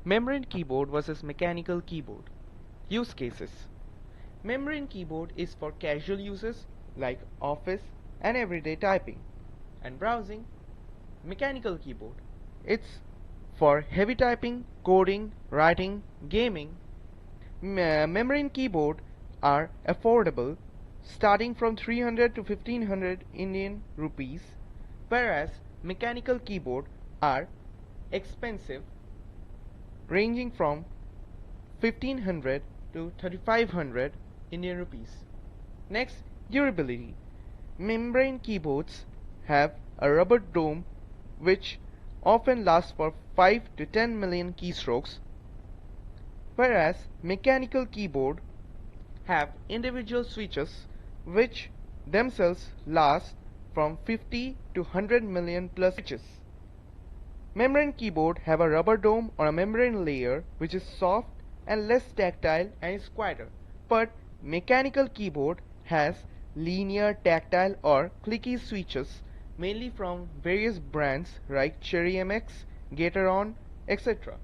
Membrane keyboard versus mechanical keyboard. Use cases. Membrane keyboard is for casual uses like office and everyday typing and browsing. Mechanical keyboard. It's for heavy typing, coding, writing, gaming. Membrane keyboard are affordable starting from 300 to 1500 Indian rupees, whereas mechanical keyboard are expensive ranging from 1500 to 3500 Indian rupees. Next, durability. Membrane keyboards have a rubber dome which often lasts for 5 to 10 million keystrokes, whereas mechanical keyboard have individual switches which themselves last from 50 to 100 million plus switches. Membrane keyboard have a rubber dome or a membrane layer which is soft and less tactile and is quieter, but mechanical keyboard has linear, tactile or clicky switches mainly from various brands like Cherry MX, Gateron, etc.